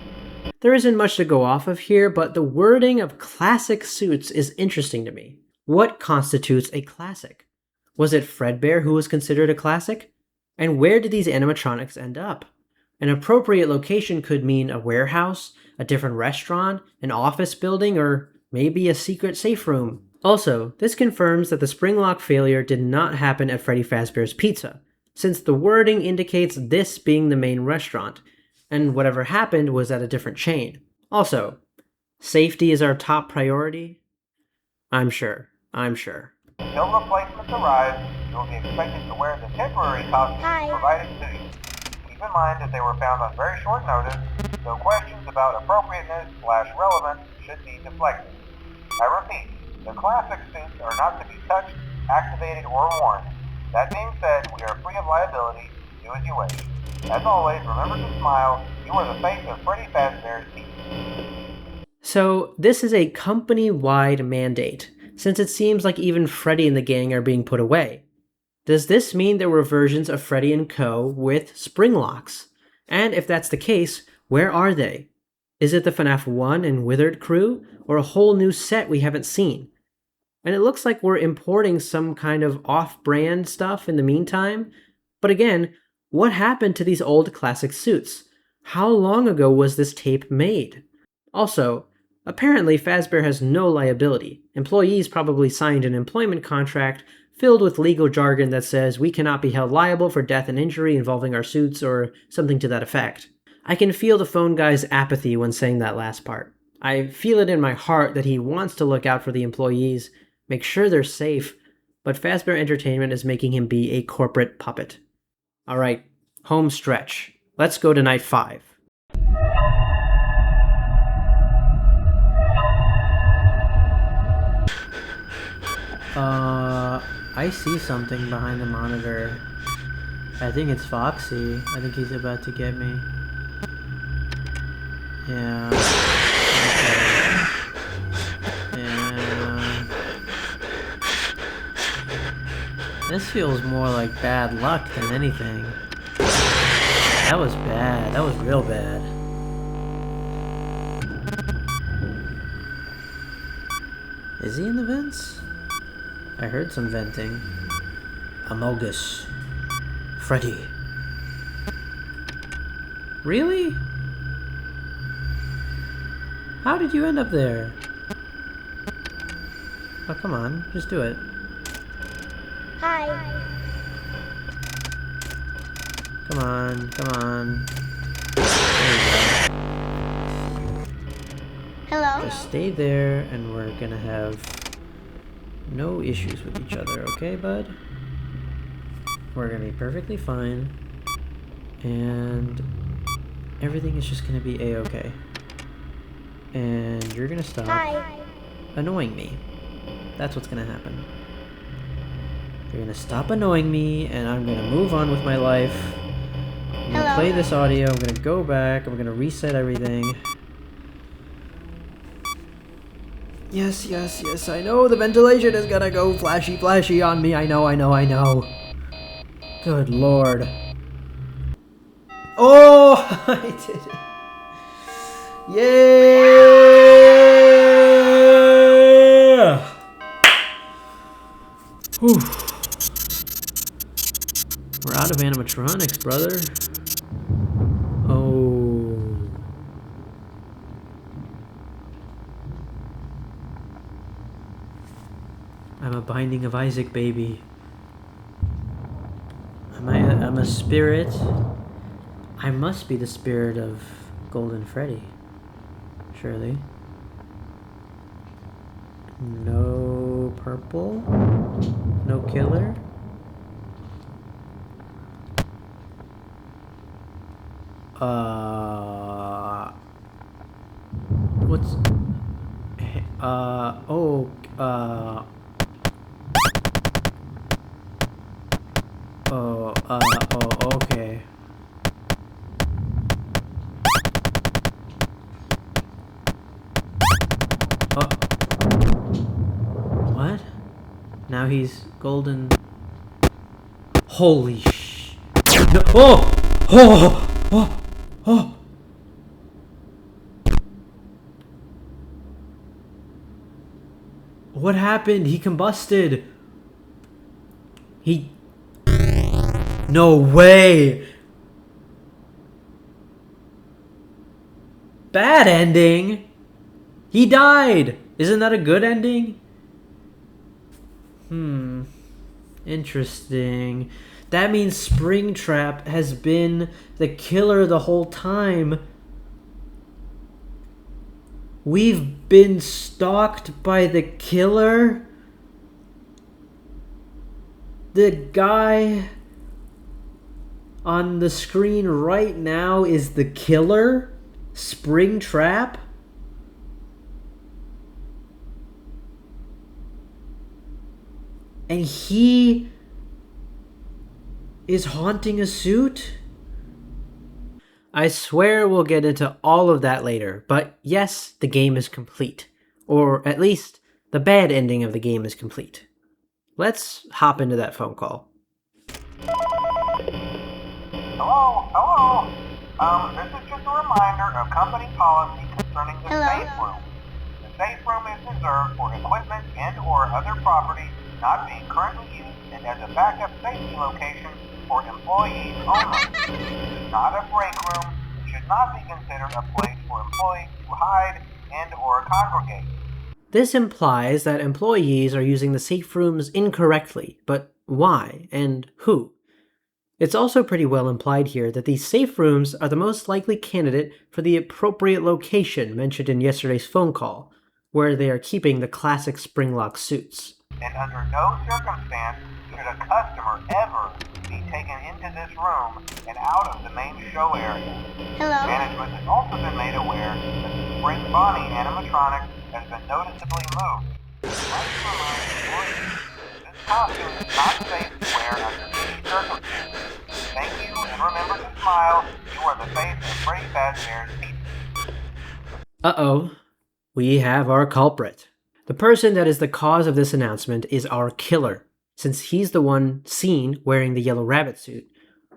There isn't much to go off of here, but the wording of classic suits is interesting to me. What constitutes a classic? Was it Fredbear who was considered a classic? And where did these animatronics end up? An appropriate location could mean a warehouse, a different restaurant, an office building, or maybe a secret safe room. Also, this confirms that the spring lock failure did not happen at Freddy Fazbear's Pizza, since the wording indicates this being the main restaurant, and whatever happened was at a different chain. Also, safety is our top priority? I'm sure. Until replacements arrive, you will be expected to wear the temporary costumes provided to you. Keep in mind that they were found on very short notice, so questions about appropriateness/relevance should be deflected. I repeat, the classic suits are not to be touched, activated, or worn. That being said, we are free of liability. Do as you wish. As always, remember to smile. You are the face of Freddy Fazbear's Pizza. So, this is a company-wide mandate, since it seems like even Freddy and the gang are being put away. Does this mean there were versions of Freddy and Co. with spring locks? And if that's the case, where are they? Is it the FNAF 1 and Withered crew, or a whole new set we haven't seen? And it looks like we're importing some kind of off-brand stuff in the meantime. But again, what happened to these old classic suits? How long ago was this tape made? Also, apparently Fazbear has no liability. Employees probably signed an employment contract filled with legal jargon that says we cannot be held liable for death and injury involving our suits or something to that effect. I can feel the phone guy's apathy when saying that last part. I feel it in my heart that he wants to look out for the employees, make sure they're safe, but Fazbear Entertainment is making him be a corporate puppet. Alright, home stretch. Let's go to night 5. I see something behind the monitor. I think it's Foxy. I think he's about to get me. Yeah. Okay. Yeah. This feels more like bad luck than anything. That was bad. That was real bad. Is he in the vents? I heard some venting. Amogus. Freddy. Really? How did you end up there? Oh, come on. Just do it. Hi. Come on. There you go. Hello? Just stay there and we're gonna have no issues with each other, okay, bud? We're gonna be perfectly fine. And everything is just gonna be a-okay. And you're gonna stop Hi. annoying me. That's what's gonna happen. You're gonna stop annoying me, and I'm gonna move on with my life. I'm gonna play this audio, I'm gonna go back, I'm gonna reset everything. Yes, yes, yes, I know the ventilation is gonna go flashy, flashy on me. I know, I know, I know. Good lord. Oh, I did it. Yeah! Whew. We're out of animatronics, brother. Oh. I'm a Binding of Isaac, baby. I'm a spirit. I must be the spirit of Golden Freddy. Surely. No purple? No killer? What's... oh, oh, okay. Oh. What? Now he's golden. Holy sh... No. Oh! Oh! Oh! Oh! What happened? He combusted. He... No way! Bad ending? He died! Isn't that a good ending? Interesting. That means Springtrap has been the killer the whole time. We've been stalked by the killer? The guy on the screen right now is the killer? Springtrap? And he is haunting a suit? I swear we'll get into all of that later, but yes, the game is complete. Or at least, the bad ending of the game is complete. Let's hop into that phone call. Hello? This is just a reminder of company policy concerning the safe room. The safe room is reserved for equipment and or other property not being currently used and as a backup safety location for employees only. It is not a break room. It should not be considered a place for employees to hide and or congregate. This implies that employees are using the safe rooms incorrectly, but why and who? It's also pretty well implied here that these safe rooms are the most likely candidate for the appropriate location mentioned in yesterday's phone call, where they are keeping the classic spring-lock suits. And under no circumstance should a customer ever be taken into this room and out of the main show area. Hello? Management has also been made aware that the Spring Bonnie animatronic has been noticeably moved. Let's remind employees this costume is not safe to wear under any circumstances. Thank you, and remember to smile. You are the face of Freddy Fazbear's Pizza. Uh-oh. We have our culprit. The person that is the cause of this announcement is our killer, since he's the one seen wearing the yellow rabbit suit.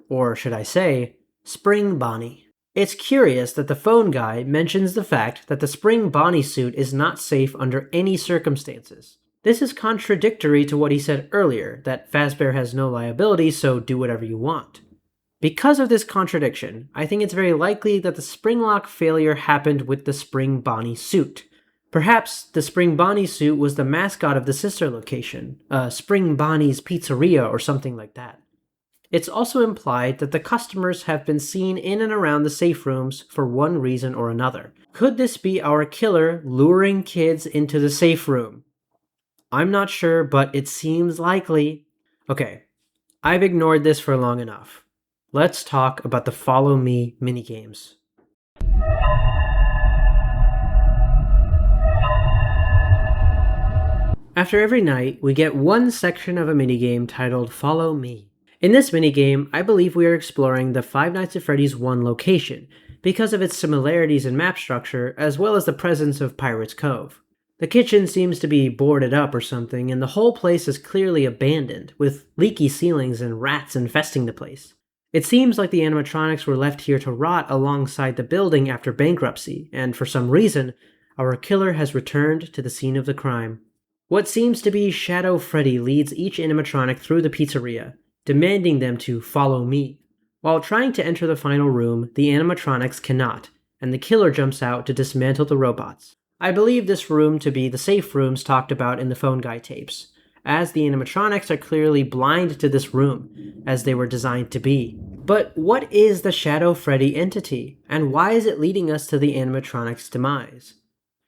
Or should I say, Spring Bonnie. It's curious that the phone guy mentions the fact that the Spring Bonnie suit is not safe under any circumstances. This is contradictory to what he said earlier, that Fazbear has no liability, so do whatever you want. Because of this contradiction, I think it's very likely that the Springlock failure happened with the Spring Bonnie suit. Perhaps the Spring Bonnie suit was the mascot of the sister location, Spring Bonnie's Pizzeria or something like that. It's also implied that the customers have been seen in and around the safe rooms for one reason or another. Could this be our killer luring kids into the safe room? I'm not sure, but it seems likely. Okay, I've ignored this for long enough. Let's talk about the Follow Me minigames. After every night, we get one section of a minigame titled Follow Me. In this minigame, I believe we are exploring the Five Nights at Freddy's 1 location, because of its similarities in map structure, as well as the presence of Pirate's Cove. The kitchen seems to be boarded up or something, and the whole place is clearly abandoned, with leaky ceilings and rats infesting the place. It seems like the animatronics were left here to rot alongside the building after bankruptcy, and for some reason, our killer has returned to the scene of the crime. What seems to be Shadow Freddy leads each animatronic through the pizzeria, demanding them to follow me. While trying to enter the final room, the animatronics cannot, and the killer jumps out to dismantle the robots. I believe this room to be the safe rooms talked about in the phone guy tapes, as the animatronics are clearly blind to this room, as they were designed to be. But what is the Shadow Freddy entity, and why is it leading us to the animatronic's demise?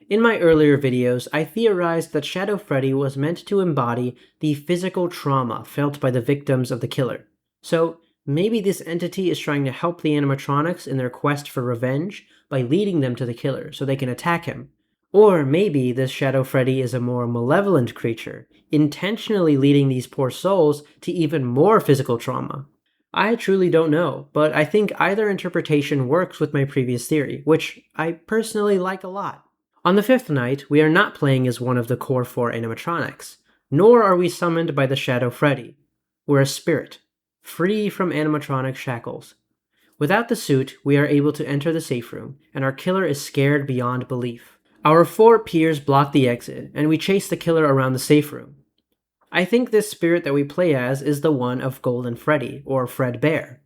In my earlier videos, I theorized that Shadow Freddy was meant to embody the physical trauma felt by the victims of the killer. So, maybe this entity is trying to help the animatronics in their quest for revenge by leading them to the killer so they can attack him. Or maybe this Shadow Freddy is a more malevolent creature, intentionally leading these poor souls to even more physical trauma. I truly don't know, but I think either interpretation works with my previous theory, which I personally like a lot. On the fifth night, we are not playing as one of the core 4 animatronics, nor are we summoned by the Shadow Freddy. We're a spirit, free from animatronic shackles. Without the suit, we are able to enter the safe room, and our killer is scared beyond belief. Our 4 peers block the exit, and we chase the killer around the safe room. I think this spirit that we play as is the one of Golden Freddy, or Fredbear.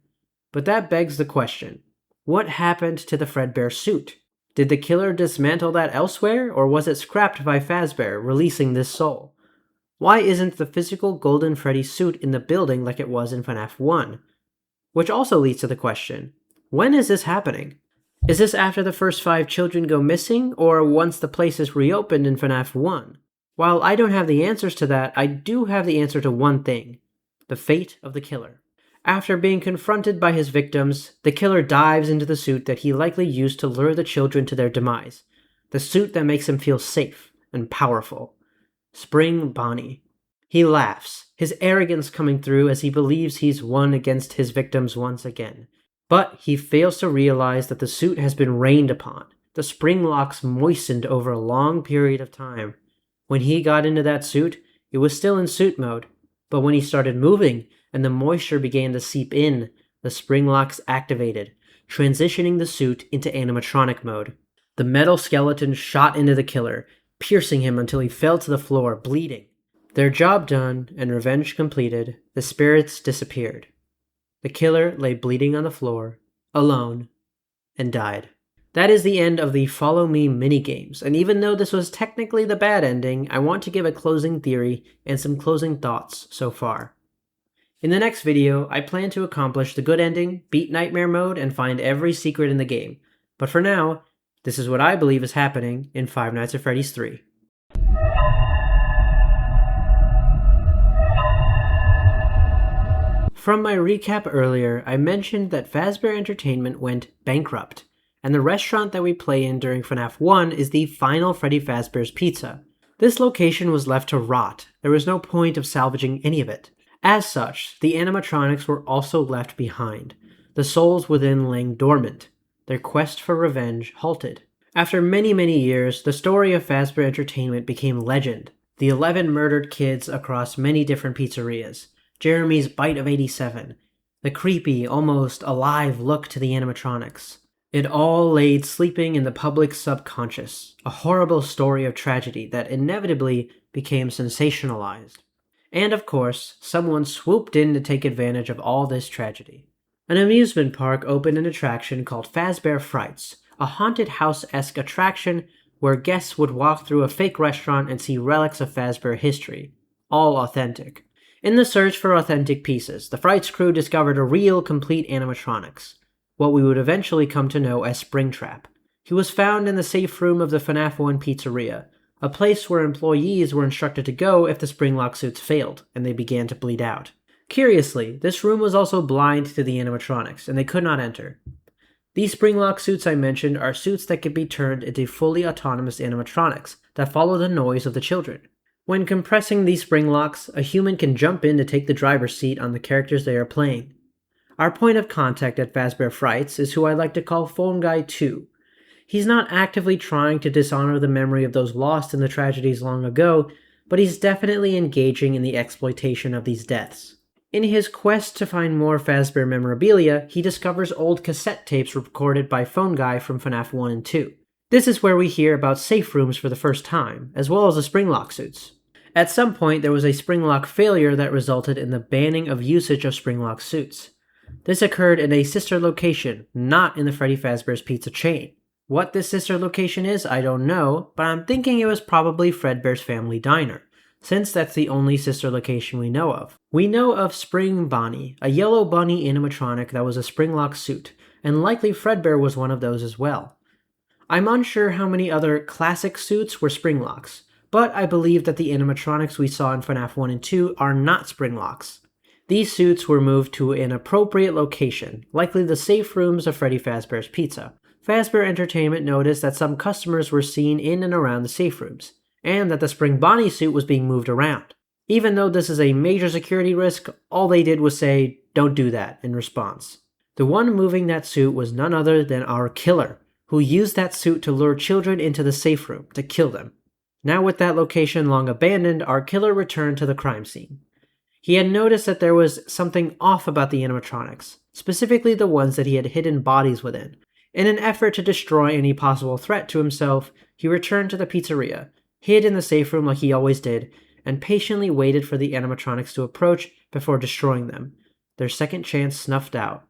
But that begs the question, what happened to the Fredbear suit? Did the killer dismantle that elsewhere, or was it scrapped by Fazbear, releasing this soul? Why isn't the physical Golden Freddy suit in the building like it was in FNAF 1? Which also leads to the question, when is this happening? Is this after the first 5 children go missing, or once the place is reopened in FNAF 1? While I don't have the answers to that, I do have the answer to one thing, the fate of the killer. After being confronted by his victims, the killer dives into the suit that he likely used to lure the children to their demise. The suit that makes him feel safe and powerful. Spring Bonnie. He laughs, his arrogance coming through as he believes he's won against his victims once again. But he fails to realize that the suit has been rained upon, the spring locks moistened over a long period of time. When he got into that suit, it was still in suit mode, but when he started moving, and the moisture began to seep in, the spring locks activated, transitioning the suit into animatronic mode. The metal skeleton shot into the killer, piercing him until he fell to the floor, bleeding. Their job done and revenge completed, the spirits disappeared. The killer lay bleeding on the floor, alone, and died. That is the end of the Follow Me minigames, and even though this was technically the bad ending, I want to give a closing theory and some closing thoughts so far. In the next video, I plan to accomplish the good ending, beat Nightmare Mode, and find every secret in the game. But for now, this is what I believe is happening in Five Nights at Freddy's 3. From my recap earlier, I mentioned that Fazbear Entertainment went bankrupt, and the restaurant that we play in during FNAF 1 is the final Freddy Fazbear's Pizza. This location was left to rot. There was no point of salvaging any of it. As such, the animatronics were also left behind, the souls within laying dormant, their quest for revenge halted. After many years, the story of Fazbear Entertainment became legend. The 11 murdered kids across many different pizzerias, Jeremy's Bite of 87, the creepy, almost alive look to the animatronics. It all laid sleeping in the public's subconscious, a horrible story of tragedy that inevitably became sensationalized. And of course, someone swooped in to take advantage of all this tragedy. An amusement park opened an attraction called Fazbear Frights, a haunted house-esque attraction where guests would walk through a fake restaurant and see relics of Fazbear history, all authentic. In the search for authentic pieces, the Frights crew discovered a real, complete animatronics, what we would eventually come to know as Springtrap. He was found in the safe room of the FNAF 1 pizzeria, a place where employees were instructed to go if the springlock suits failed and they began to bleed out. Curiously, this room was also blind to the animatronics, and they could not enter. These springlock suits I mentioned are suits that can be turned into fully autonomous animatronics that follow the noise of the children. When compressing these spring locks, a human can jump in to take the driver's seat on the characters they are playing. Our point of contact at Fazbear Frights is who I like to call Phone Guy 2. He's not actively trying to dishonor the memory of those lost in the tragedies long ago, but he's definitely engaging in the exploitation of these deaths. In his quest to find more Fazbear memorabilia, he discovers old cassette tapes recorded by Phone Guy from FNAF 1 and 2. This is where we hear about safe rooms for the first time, as well as the springlock suits. At some point, there was a springlock failure that resulted in the banning of usage of springlock suits. This occurred in a sister location, not in the Freddy Fazbear's Pizza chain. What this sister location is, I don't know, but I'm thinking it was probably Fredbear's Family Diner, since that's the only sister location we know of. We know of Spring Bonnie, a yellow bunny animatronic that was a springlock suit, and likely Fredbear was one of those as well. I'm unsure how many other classic suits were springlocks, but I believe that the animatronics we saw in FNAF 1 and 2 are not springlocks. These suits were moved to an appropriate location, likely the safe rooms of Freddy Fazbear's Pizza. Fazbear Entertainment noticed that some customers were seen in and around the safe rooms, and that the Spring Bonnie suit was being moved around. Even though this is a major security risk, all they did was say, "Don't do that," in response. The one moving that suit was none other than our killer, who used that suit to lure children into the safe room to kill them. Now with that location long abandoned, our killer returned to the crime scene. He had noticed that there was something off about the animatronics, specifically the ones that he had hidden bodies within. In an effort to destroy any possible threat to himself, he returned to the pizzeria, hid in the safe room like he always did, and patiently waited for the animatronics to approach before destroying them, their second chance snuffed out.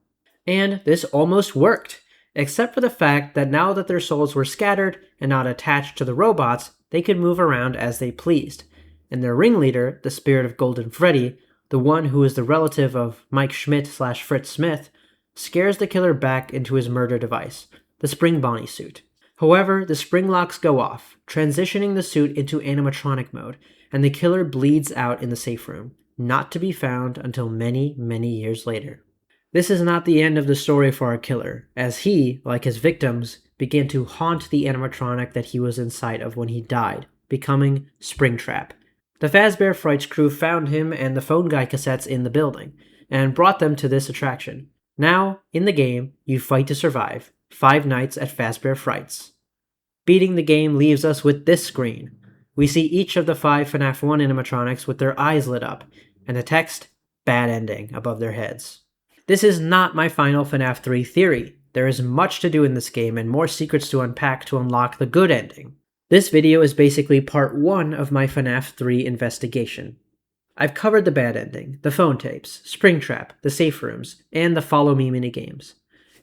And this almost worked, except for the fact that now that their souls were scattered and not attached to the robots, they could move around as they pleased, and their ringleader, the spirit of Golden Freddy, the one who is the relative of Mike Schmidt/Fritz Smith, scares the killer back into his murder device, the Spring Bonnie suit. However, the spring locks go off, transitioning the suit into animatronic mode, and the killer bleeds out in the safe room, not to be found until many, many years later. This is not the end of the story for our killer, as he, like his victims, began to haunt the animatronic that he was inside of when he died, becoming Springtrap. The Fazbear Frights crew found him and the Phone Guy cassettes in the building, and brought them to this attraction. Now, in the game, you fight to survive 5 nights at Fazbear Frights. Beating the game leaves us with this screen. We see each of the 5 FNAF 1 animatronics with their eyes lit up, and the text, "Bad Ending," above their heads. This is not my final FNAF 3 theory. There is much to do in this game and more secrets to unpack to unlock the good ending. This video is basically part 1 of my FNAF 3 investigation. I've covered the bad ending, the phone tapes, Springtrap, the safe rooms, and the Follow Me minigames.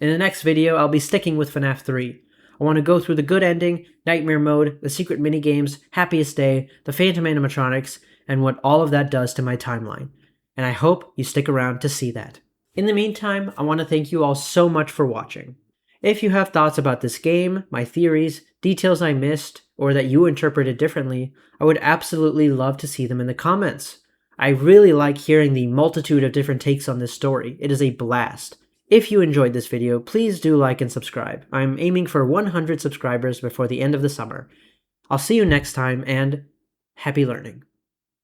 In the next video, I'll be sticking with FNAF 3. I want to go through the good ending, nightmare mode, the secret minigames, happiest day, the phantom animatronics, and what all of that does to my timeline. And I hope you stick around to see that. In the meantime, I want to thank you all so much for watching. If you have thoughts about this game, my theories, details I missed, or that you interpreted differently, I would absolutely love to see them in the comments. I really like hearing the multitude of different takes on this story. It is a blast. If you enjoyed this video, please do like and subscribe. I'm aiming for 100 subscribers before the end of the summer. I'll see you next time, and happy learning.